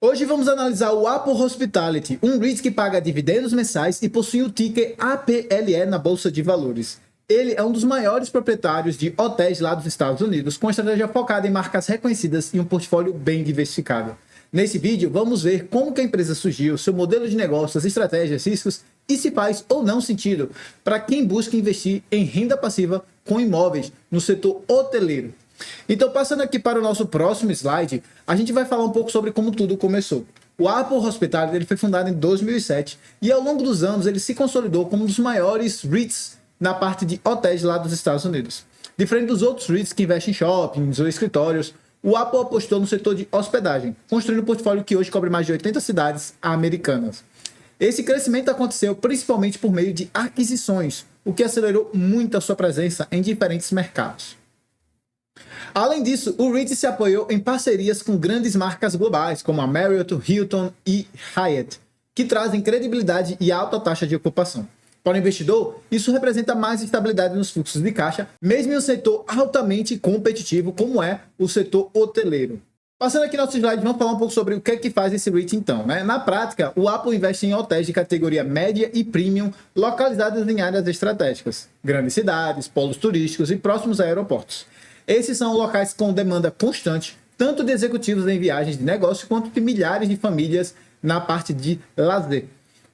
Hoje vamos analisar o Apple Hospitality, um REIT que paga dividendos mensais e possui o ticker APLE na Bolsa de Valores. Ele é um dos maiores proprietários de hotéis lá dos Estados Unidos, com estratégia focada em marcas reconhecidas e um portfólio bem diversificado. Nesse vídeo, vamos ver como que a empresa surgiu, seu modelo de negócios, estratégias, riscos e se faz ou não sentido para quem busca investir em renda passiva com imóveis no setor hoteleiro. Então, passando aqui para o nosso próximo slide, a gente vai falar um pouco sobre como tudo começou. O Apple Hospitality ele foi fundado em 2007 e ao longo dos anos ele se consolidou como um dos maiores REITs na parte de hotéis lá dos Estados Unidos. Diferente dos outros REITs que investem em shoppings ou escritórios, o Apple apostou no setor de hospedagem, construindo um portfólio que hoje cobre mais de 80 cidades americanas. Esse crescimento aconteceu principalmente por meio de aquisições, o que acelerou muito a sua presença em diferentes mercados. Além disso, o REIT se apoiou em parcerias com grandes marcas globais, como a Marriott, Hilton e Hyatt, que trazem credibilidade e alta taxa de ocupação. Para o investidor, isso representa mais estabilidade nos fluxos de caixa, mesmo em um setor altamente competitivo, como é o setor hoteleiro. Passando aqui nosso slide, vamos falar um pouco sobre o que é que faz esse REIT então. Na prática, o Apple investe em hotéis de categoria média e premium, localizados em áreas estratégicas, grandes cidades, polos turísticos e próximos a aeroportos. Esses são locais com demanda constante, tanto de executivos em viagens de negócio, quanto de milhares de famílias na parte de lazer.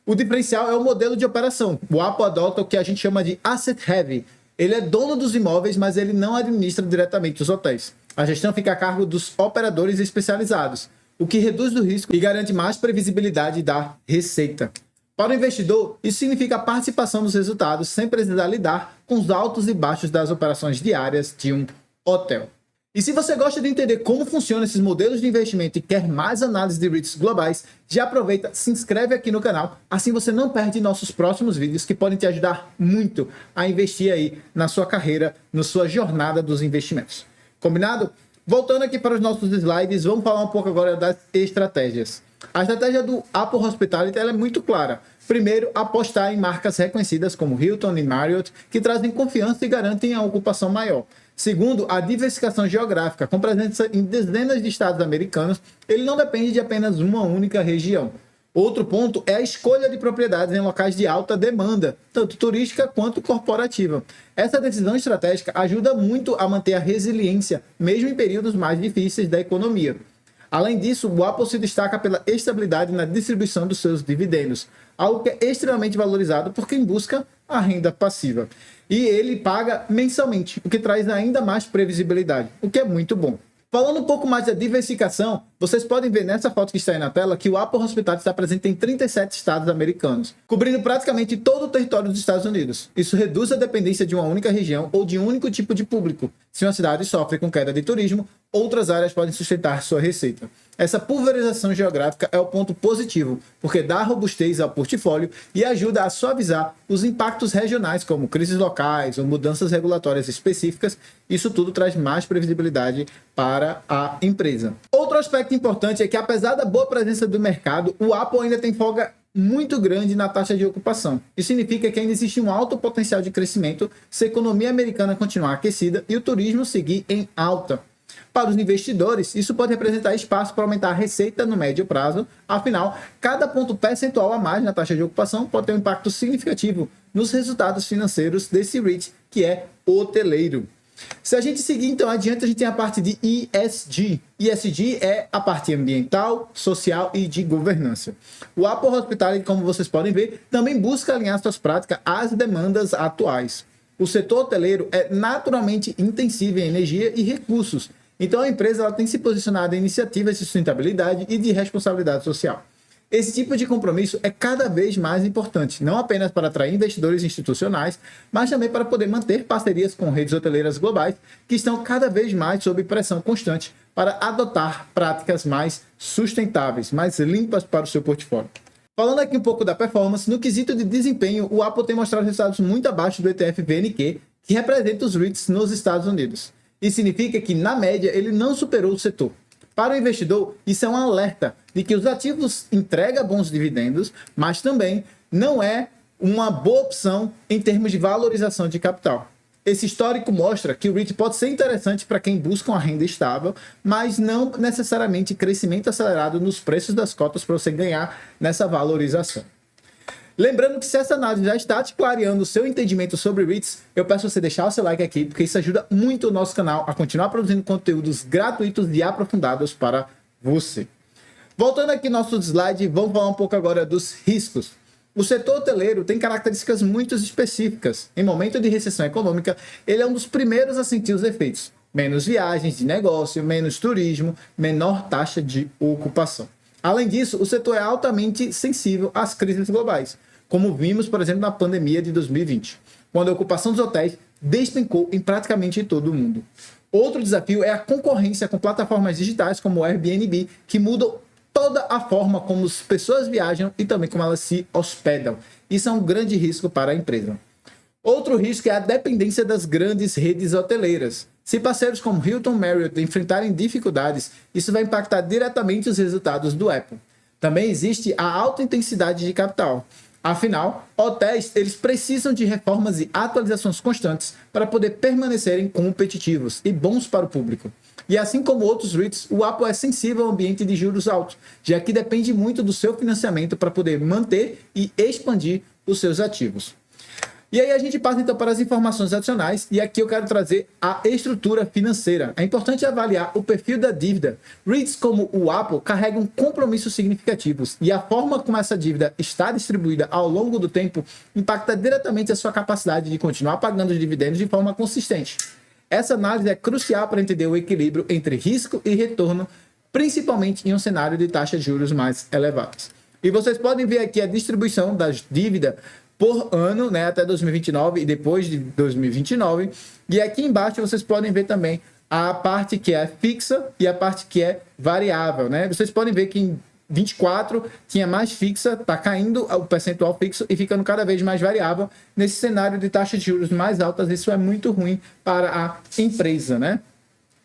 O diferencial é o modelo de operação. O Apple adota o que a gente chama de asset heavy. Ele é dono dos imóveis, mas ele não administra diretamente os hotéis. A gestão fica a cargo dos operadores especializados, o que reduz o risco e garante mais previsibilidade da receita. Para o investidor, isso significa a participação dos resultados sem precisar lidar com os altos e baixos das operações diárias de um hotel. E se você gosta de entender como funcionam esses modelos de investimento e quer mais análise de REITs globais, já aproveita, se inscreve aqui no canal, assim você não perde nossos próximos vídeos que podem te ajudar muito a investir aí na sua carreira, na sua jornada dos investimentos. Combinado? Voltando aqui para os nossos slides, vamos falar um pouco agora das estratégias. A estratégia do Apple Hospitality ela é muito clara. Primeiro, apostar em marcas reconhecidas como Hilton e Marriott, que trazem confiança e garantem a ocupação maior. Segundo, a diversificação geográfica, com presença em dezenas de estados americanos, ele não depende de apenas uma única região. Outro ponto é a escolha de propriedades em locais de alta demanda, tanto turística quanto corporativa. Essa decisão estratégica ajuda muito a manter a resiliência, mesmo em períodos mais difíceis da economia. Além disso, o Apple se destaca pela estabilidade na distribuição dos seus dividendos, algo que é extremamente valorizado por quem busca a renda passiva. E ele paga mensalmente, o que traz ainda mais previsibilidade, o que é muito bom. Falando um pouco mais da diversificação, vocês podem ver nessa foto que está aí na tela que o Apple Hospitality está presente em 37 estados americanos, cobrindo praticamente todo o território dos Estados Unidos. Isso reduz a dependência de uma única região ou de um único tipo de público. Se uma cidade sofre com queda de turismo, outras áreas podem sustentar sua receita. Essa pulverização geográfica é o ponto positivo, porque dá robustez ao portfólio e ajuda a suavizar os impactos regionais, como crises locais ou mudanças regulatórias específicas. Isso tudo traz mais previsibilidade para a empresa. Outro aspecto importante é que, apesar da boa presença do mercado, o Apple ainda tem folga muito grande na taxa de ocupação. Isso significa que ainda existe um alto potencial de crescimento se a economia americana continuar aquecida e o turismo seguir em alta. Para os investidores, isso pode representar espaço para aumentar a receita no médio prazo. Afinal, cada ponto percentual a mais na taxa de ocupação pode ter um impacto significativo nos resultados financeiros desse REIT, que é hoteleiro. Se a gente seguir então adiante, a gente tem a parte de ESG. ESG é a parte ambiental, social e de governança. O Apple Hospitality, como vocês podem ver, também busca alinhar suas práticas às demandas atuais. O setor hoteleiro é naturalmente intensivo em energia e recursos. Então a empresa ela tem se posicionado em iniciativas de sustentabilidade e de responsabilidade social. Esse tipo de compromisso é cada vez mais importante, não apenas para atrair investidores institucionais, mas também para poder manter parcerias com redes hoteleiras globais que estão cada vez mais sob pressão constante para adotar práticas mais sustentáveis, mais limpas para o seu portfólio. Falando aqui um pouco da performance, no quesito de desempenho, o Apple tem mostrado resultados muito abaixo do ETF VNQ, que representa os REITs nos Estados Unidos. Isso significa que, na média, ele não superou o setor. Para o investidor, isso é um alerta de que os ativos entregam bons dividendos, mas também não é uma boa opção em termos de valorização de capital. Esse histórico mostra que o REIT pode ser interessante para quem busca uma renda estável, mas não necessariamente crescimento acelerado nos preços das cotas para você ganhar nessa valorização. Lembrando que se essa análise já está te clareando o seu entendimento sobre REITs, eu peço você deixar o seu like aqui, porque isso ajuda muito o nosso canal a continuar produzindo conteúdos gratuitos e aprofundados para você. Voltando aqui no nosso slide, vamos falar um pouco agora dos riscos. O setor hoteleiro tem características muito específicas. Em momento de recessão econômica, ele é um dos primeiros a sentir os efeitos. Menos viagens de negócio, menos turismo, menor taxa de ocupação. Além disso, o setor é altamente sensível às crises globais, como vimos, por exemplo, na pandemia de 2020, quando a ocupação dos hotéis despencou em praticamente todo o mundo. Outro desafio é a concorrência com plataformas digitais como o Airbnb, que mudam toda a forma como as pessoas viajam e também como elas se hospedam. Isso é um grande risco para a empresa. Outro risco é a dependência das grandes redes hoteleiras. Se parceiros como Hilton, Marriott enfrentarem dificuldades, isso vai impactar diretamente os resultados do Apple. Também existe a alta intensidade de capital. Afinal, hotéis eles precisam de reformas e atualizações constantes para poder permanecerem competitivos e bons para o público. E assim como outros REITs, o Apple é sensível ao ambiente de juros altos, já que depende muito do seu financiamento para poder manter e expandir os seus ativos. E aí a gente passa então para as informações adicionais, e aqui eu quero trazer a estrutura financeira. É importante avaliar o perfil da dívida. REITs como o Apple carregam compromissos significativos, e a forma como essa dívida está distribuída ao longo do tempo impacta diretamente a sua capacidade de continuar pagando os dividendos de forma consistente. Essa análise é crucial para entender o equilíbrio entre risco e retorno, principalmente em um cenário de taxas de juros mais elevadas. E vocês podem ver aqui a distribuição das dívidas por ano, né, até 2029 e depois de 2029. E aqui embaixo vocês podem ver também a parte que é fixa e a parte que é variável, né? Vocês podem ver que em 24 tinha mais fixa, está caindo o percentual fixo e ficando cada vez mais variável. Nesse cenário de taxas de juros mais altas, isso é muito ruim para a empresa, né?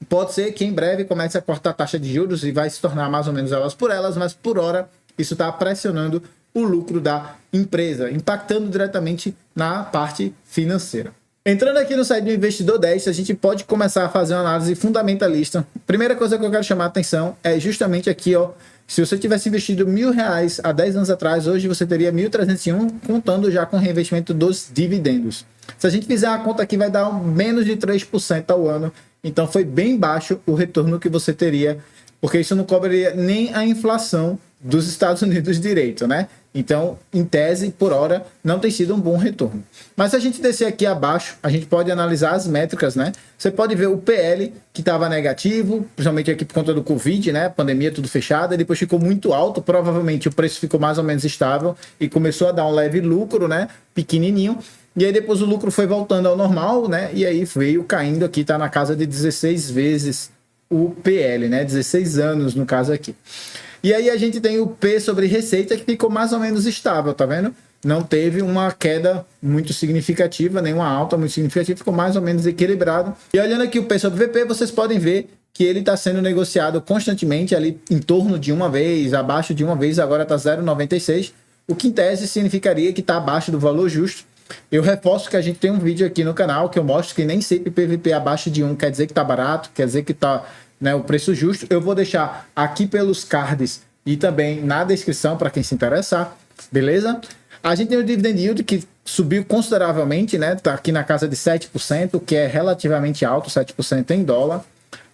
Pode ser que em breve comece a cortar a taxa de juros e vai se tornar mais ou menos elas por elas, mas por hora isso está pressionando o lucro da empresa, impactando diretamente na parte financeira. Entrando aqui no site do Investidor 10, a gente pode começar a fazer uma análise fundamentalista. Primeira coisa que eu quero chamar a atenção é justamente aqui, ó. Se você tivesse investido R$1.000 há 10 anos atrás, hoje você teria 1.301, contando já com o reinvestimento dos dividendos. Se a gente fizer uma conta aqui, vai dar menos de 3% ao ano. Então foi bem baixo o retorno que você teria, porque isso não cobriria nem a inflação dos Estados Unidos direito, né? Então, em tese, por hora, não tem sido um bom retorno. Mas se a gente descer aqui abaixo, a gente pode analisar as métricas, né? Você pode ver o PL, que estava negativo, principalmente aqui por conta do Covid, né? Pandemia, tudo fechado, e depois ficou muito alto, provavelmente o preço ficou mais ou menos estável e começou a dar um leve lucro, né? Pequenininho. E aí depois o lucro foi voltando ao normal, né? E aí veio caindo aqui, tá na casa de 16 vezes o PL, né? 16 anos no caso aqui. E aí a gente tem o P sobre receita, que ficou mais ou menos estável, tá vendo? Não teve uma queda muito significativa, nem uma alta muito significativa, ficou mais ou menos equilibrado. E olhando aqui o P sobre VP, vocês podem ver que ele está sendo negociado constantemente ali em torno de uma vez, abaixo de uma vez, agora está 0,96, o que em tese significaria que está abaixo do valor justo. Eu reforço que a gente tem um vídeo aqui no canal que eu mostro que nem sempre PVP abaixo de 1 quer dizer que está barato, quer dizer que está, né, o preço justo. Eu vou deixar aqui pelos cards e também na descrição para quem se interessar, beleza? A gente tem o dividend yield que subiu consideravelmente, né? Tá aqui na casa de 7%, que é relativamente alto, 7% em dólar.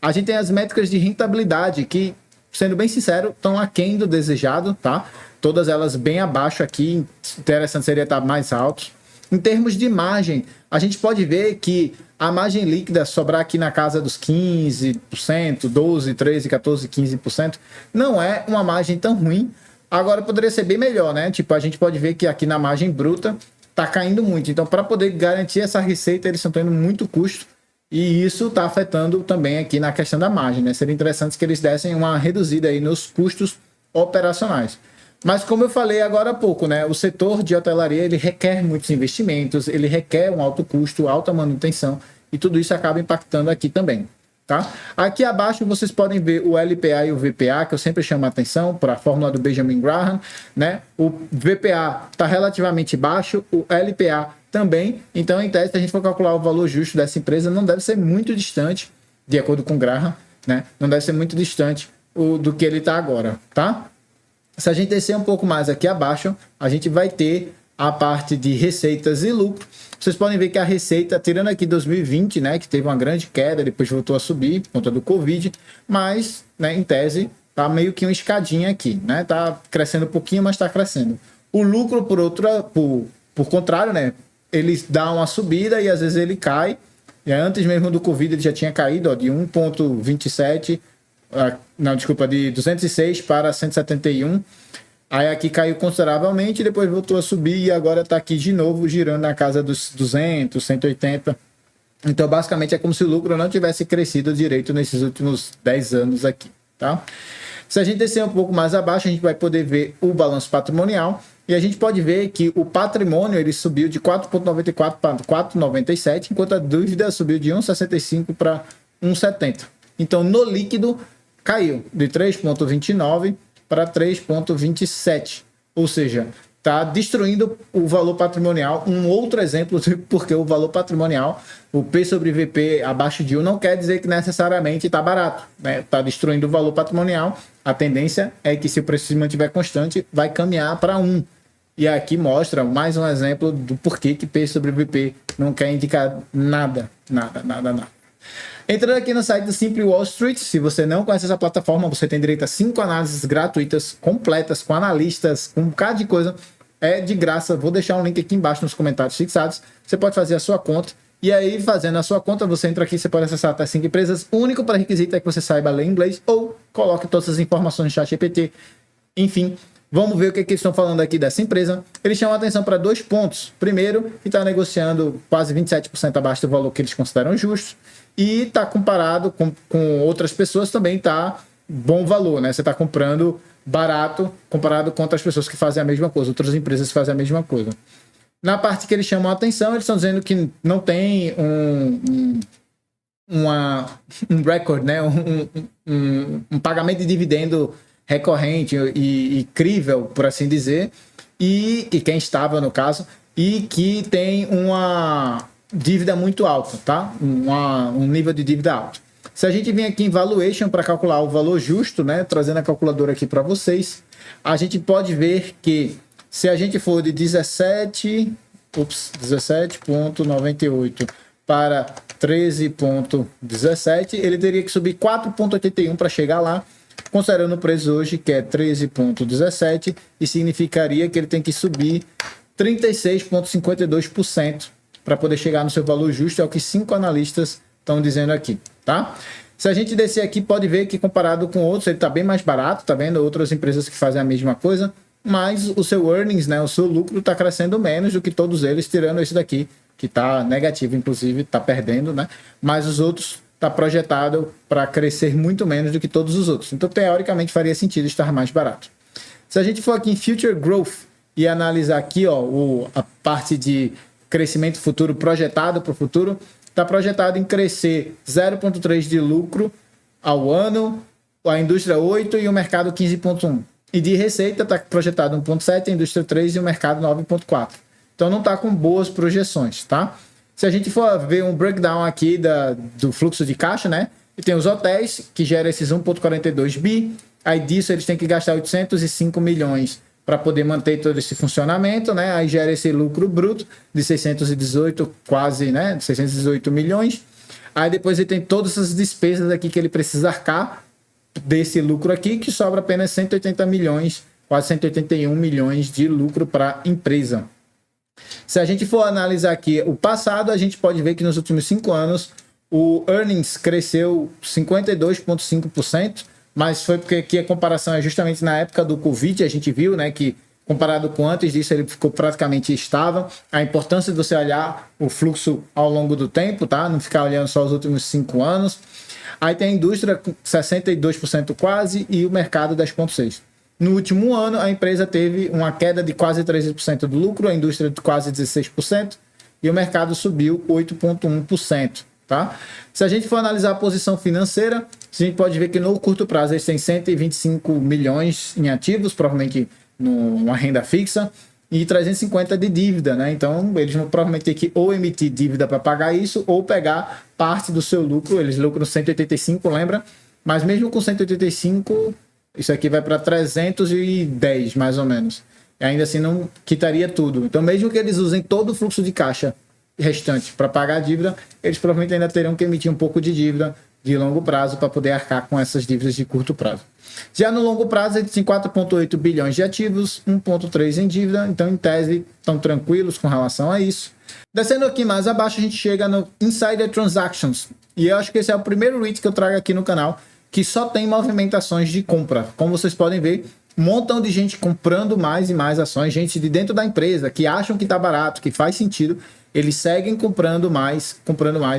A gente tem as métricas de rentabilidade que, sendo bem sincero, estão aquém do desejado, tá? Todas elas bem abaixo aqui, interessante seria estar mais altos. Em termos de margem, a gente pode ver que a margem líquida sobrar aqui na casa dos 15%, 12, 13, 14, 15%, não é uma margem tão ruim. Agora poderia ser bem melhor, né? Tipo, a gente pode ver que aqui na margem bruta tá caindo muito. Então, para poder garantir essa receita, eles estão tendo muito custo. E isso está afetando também aqui na questão da margem, né? Seria interessante que eles dessem uma reduzida aí nos custos operacionais. Mas como eu falei agora há pouco, né, o setor de hotelaria ele requer muitos investimentos, ele requer um alto custo, alta manutenção, e tudo isso acaba impactando aqui também. Tá? Aqui abaixo vocês podem ver o LPA e o VPA, que eu sempre chamo a atenção para a fórmula do Benjamin Graham, né? O VPA está relativamente baixo, o LPA também. Então, em tese, se a gente for calcular o valor justo dessa empresa, não deve ser muito distante, de acordo com o Graham, né? Não deve ser muito distante do que ele está agora, tá? Se a gente descer um pouco mais aqui abaixo, a gente vai ter a parte de receitas e lucro. Vocês podem ver que a receita, tirando aqui 2020, né, que teve uma grande queda, depois voltou a subir por conta do Covid, mas, né, em tese, tá meio que uma escadinha aqui, né? Tá crescendo um pouquinho, mas está crescendo. O lucro, por contrário, né, ele dá uma subida e às vezes ele cai. E antes mesmo do Covid ele já tinha caído, ó, de 1,27, de 206 para 171. Aí aqui caiu consideravelmente, depois voltou a subir e agora está aqui de novo girando na casa dos 200, 180. Então, basicamente, é como se o lucro não tivesse crescido direito nesses últimos 10 anos aqui, tá? Se a gente descer um pouco mais abaixo, a gente vai poder ver o balanço patrimonial e a gente pode ver que o patrimônio ele subiu de 4,94 para 4,97, enquanto a dívida subiu de 1,65 para 1,70. Então, no líquido, caiu de 3,29 para 3,27, ou seja, está destruindo o valor patrimonial. Um outro exemplo de porque o valor patrimonial, o P sobre VP abaixo de 1, não quer dizer que necessariamente está barato, né? Está destruindo o valor patrimonial. A tendência é que, se o preço se mantiver constante, vai caminhar para 1. E aqui mostra mais um exemplo do porquê que P sobre VP não quer indicar nada. Entrando aqui no site do Simple Wall Street, se você não conhece essa plataforma, você tem direito a 5 análises gratuitas, completas, com analistas, com um bocado de coisa. É de graça. Vou deixar um link aqui embaixo nos comentários fixados. Você pode fazer a sua conta. E aí, fazendo a sua conta, você entra aqui, você pode acessar até 5 empresas. O único pré-requisito é que você saiba ler inglês ou coloque todas as informações no ChatGPT. Enfim, vamos ver o que eles estão falando aqui dessa empresa. Eles chamam a atenção para 2 pontos. Primeiro, que está negociando quase 27% abaixo do valor que eles consideram justo. E está comparado com outras pessoas, também está bom valor, né? Você está comprando barato comparado com outras pessoas que fazem a mesma coisa, outras empresas que fazem a mesma coisa. Na parte que eles chamam a atenção, eles estão dizendo que não tem um record, né? um pagamento de dividendo recorrente e crível, por assim dizer, e quem estava no caso, e que tem uma dívida muito alta, tá? Um nível de dívida alto. Se a gente vir aqui em valuation para calcular o valor justo, né? Trazendo a calculadora aqui para vocês, a gente pode ver que se a gente for de 17,98 para 13,17, ele teria que subir 4,81 para chegar lá, considerando o preço hoje, que é 13,17, e significaria que ele tem que subir 36,52% para poder chegar no seu valor justo, é o que 5 analistas estão dizendo aqui, tá? Se a gente descer aqui, pode ver que comparado com outros, ele está bem mais barato, tá vendo? Outras empresas que fazem a mesma coisa, mas o seu earnings, né, o seu lucro está crescendo menos do que todos eles, tirando esse daqui, que está negativo, inclusive, está perdendo, né? Mas os outros está projetado para crescer muito menos do que todos os outros. Então, teoricamente, faria sentido estar mais barato. Se a gente for aqui em Future Growth e analisar aqui, ó, a parte de crescimento futuro projetado para o futuro, está projetado em crescer 0,3 de lucro ao ano, a indústria 8 e o mercado 15,1. E de receita está projetado 1,7, a indústria 3 e o mercado 9,4. Então não está com boas projeções, tá? Se a gente for ver um breakdown aqui do fluxo de caixa, né? E tem os hotéis, que geram esses 1,42 bi. Aí disso eles têm que gastar 805 milhões para poder manter todo esse funcionamento, né? Aí gera esse lucro bruto de 618, quase, né? 618 milhões. Aí depois ele tem todas essas despesas aqui que ele precisa arcar desse lucro aqui, que sobra apenas 180 milhões, quase 181 milhões de lucro para a empresa. Se a gente for analisar aqui o passado, a gente pode ver que nos últimos 5 anos o earnings cresceu 52,5%, mas foi porque aqui a comparação é justamente na época do Covid, a gente viu, né, que comparado com antes disso ele ficou praticamente estável. A importância de você olhar o fluxo ao longo do tempo, tá? Não ficar olhando só os últimos 5 anos. Aí tem a indústria com 62% quase e o mercado 10,6%. No último ano, a empresa teve uma queda de quase 13% do lucro, a indústria de quase 16% e o mercado subiu 8,1%. Tá? Se a gente for analisar a posição financeira, a gente pode ver que no curto prazo eles têm 125 milhões em ativos, provavelmente numa renda fixa, e 350 de dívida, né? Então, eles vão provavelmente ter que ou emitir dívida para pagar isso, ou pegar parte do seu lucro. Eles lucram 185, lembra? Mas mesmo com 185, isso aqui vai para 310, mais ou menos. E ainda assim não quitaria tudo. Então, mesmo que eles usem todo o fluxo de caixa restante para pagar a dívida, eles provavelmente ainda terão que emitir um pouco de dívida de longo prazo para poder arcar com essas dívidas de curto prazo. Já no longo prazo, eles têm 4,8 bilhões de ativos, 1,3 em dívida, então em tese estão tranquilos com relação a isso. Descendo aqui mais abaixo, a gente chega no Insider Transactions, e eu acho que esse é o primeiro REIT que eu trago aqui no canal, que só tem movimentações de compra. Como vocês podem ver, um montão de gente comprando mais e mais ações, gente de dentro da empresa, que acham que está barato, que faz sentido, eles seguem comprando mais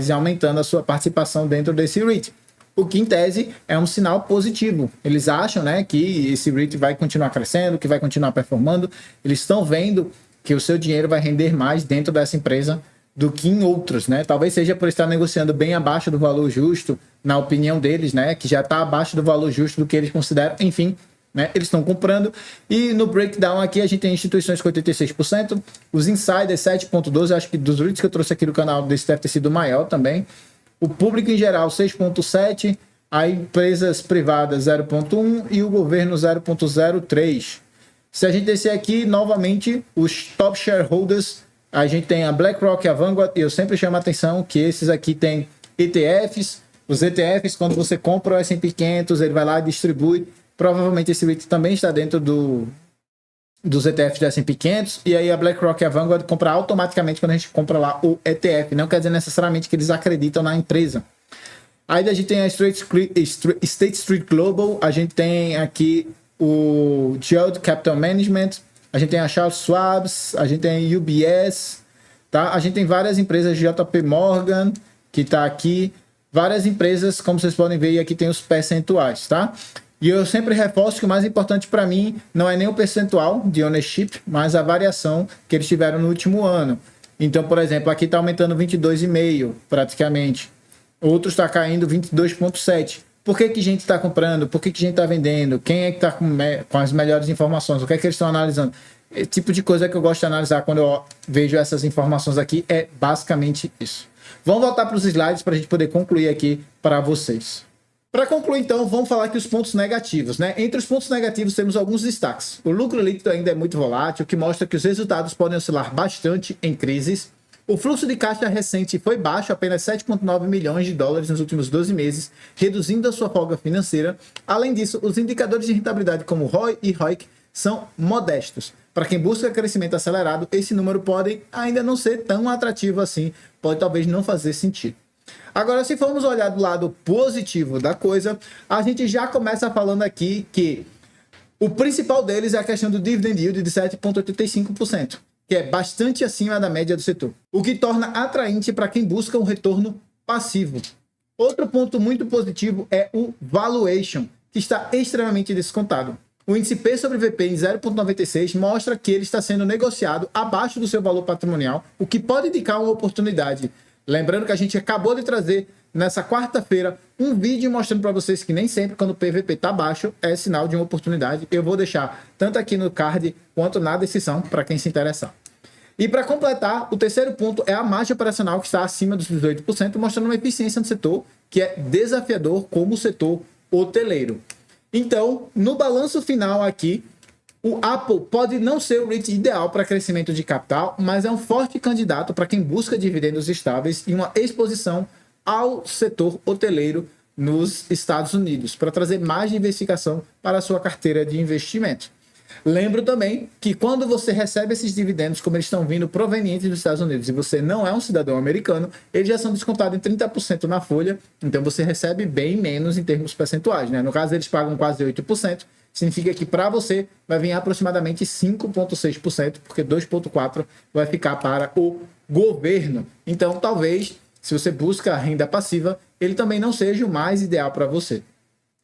e aumentando a sua participação dentro desse REIT. O que, em tese, é um sinal positivo. Eles acham, né, que esse REIT vai continuar crescendo, que vai continuar performando. Eles estão vendo que o seu dinheiro vai render mais dentro dessa empresa do que em outros, né? Talvez seja por estar negociando bem abaixo do valor justo, na opinião deles, né, que já está abaixo do valor justo do que eles consideram. Enfim, né, eles estão comprando. E no breakdown aqui a gente tem instituições com 86%, os insiders 7,12%, acho que dos REITs que eu trouxe aqui do canal desse deve ter sido o maior também. O público em geral 6,7%, as empresas privadas 0,1% e o governo 0,03%. Se a gente descer aqui, novamente, os top shareholders, a gente tem a BlackRock e a Vanguard, e eu sempre chamo a atenção que esses aqui têm ETFs. Os ETFs, quando você compra o S&P 500, ele vai lá e distribui. Provavelmente esse REIT também está dentro dos ETFs do S&P 500, e aí a BlackRock e a Vanguard compra automaticamente quando a gente compra lá o ETF. Não quer dizer necessariamente que eles acreditam na empresa. Aí a gente tem a State Street Global, a gente tem aqui o Geode Capital Management, a gente tem a Charles Schwab, a gente tem a UBS, tá? A gente tem várias empresas, JP Morgan, que está aqui, várias empresas, como vocês podem ver, e aqui tem os percentuais, tá? E eu sempre reforço que o mais importante para mim não é nem o percentual de ownership, mas a variação que eles tiveram no último ano. Então, por exemplo, aqui está aumentando 22,5% praticamente. Outro está caindo 22,7%. Por que gente está comprando? Por que gente está vendendo? Quem é que está com as melhores informações? O que é que eles estão analisando? Esse tipo de coisa que eu gosto de analisar quando eu vejo essas informações aqui é basicamente isso. Vamos voltar para os slides para a gente poder concluir aqui para vocês. Para concluir, então, vamos falar aqui os pontos negativos, né? Entre os pontos negativos temos alguns destaques. O lucro líquido ainda é muito volátil, o que mostra que os resultados podem oscilar bastante em crises. O fluxo de caixa recente foi baixo, apenas 7,9 milhões de dólares nos últimos 12 meses, reduzindo a sua folga financeira. Além disso, os indicadores de rentabilidade como ROI e ROIC são modestos. Para quem busca crescimento acelerado, esse número pode ainda não ser tão atrativo assim, pode talvez não fazer sentido. Agora, se formos olhar do lado positivo da coisa, a gente já começa falando aqui que o principal deles é a questão do dividend yield de 7,85%, que é bastante acima da média do setor, o que torna atraente para quem busca um retorno passivo. Outro ponto muito positivo é o valuation, que está extremamente descontado. O índice P sobre VP em 0,96 mostra que ele está sendo negociado abaixo do seu valor patrimonial, o que pode indicar uma oportunidade. Lembrando que a gente acabou de trazer nessa quarta-feira um vídeo mostrando para vocês que nem sempre quando o PVP está baixo é sinal de uma oportunidade. Eu vou deixar tanto aqui no card quanto na descrição para quem se interessar. E para completar, o terceiro ponto é a margem operacional que está acima dos 18%, mostrando uma eficiência no setor que é desafiador como o setor hoteleiro. Então, no balanço final aqui, o Apple pode não ser o REIT ideal para crescimento de capital, mas é um forte candidato para quem busca dividendos estáveis e uma exposição ao setor hoteleiro nos Estados Unidos, para trazer mais diversificação para a sua carteira de investimento. Lembro também que quando você recebe esses dividendos, como eles estão vindo provenientes dos Estados Unidos, e você não é um cidadão americano, eles já são descontados em 30% na folha, então você recebe bem menos em termos percentuais, né? No caso, eles pagam quase 8%, significa que para você vai vir aproximadamente 5,6%, porque 2,4% vai ficar para o governo. Então, talvez, se você busca renda passiva, ele também não seja o mais ideal para você.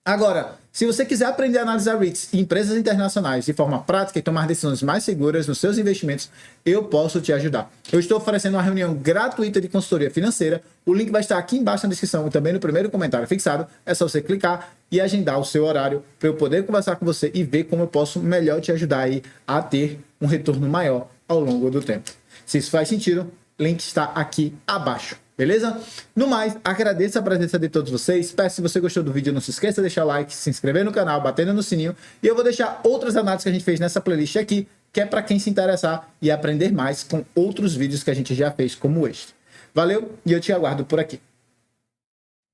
Agora, se você quiser aprender a analisar REITs e empresas internacionais de forma prática e tomar decisões mais seguras nos seus investimentos, eu posso te ajudar. Eu estou oferecendo uma reunião gratuita de consultoria financeira. O link vai estar aqui embaixo na descrição e também no primeiro comentário fixado. É só você clicar e agendar o seu horário para eu poder conversar com você e ver como eu posso melhor te ajudar aí a ter um retorno maior ao longo do tempo. Se isso faz sentido, link está aqui abaixo. Beleza? No mais, agradeço a presença de todos vocês. Peço, se você gostou do vídeo, não se esqueça de deixar o like, se inscrever no canal, batendo no sininho. E eu vou deixar outras análises que a gente fez nessa playlist aqui, que é para quem se interessar e aprender mais com outros vídeos que a gente já fez como este. Valeu e eu te aguardo por aqui.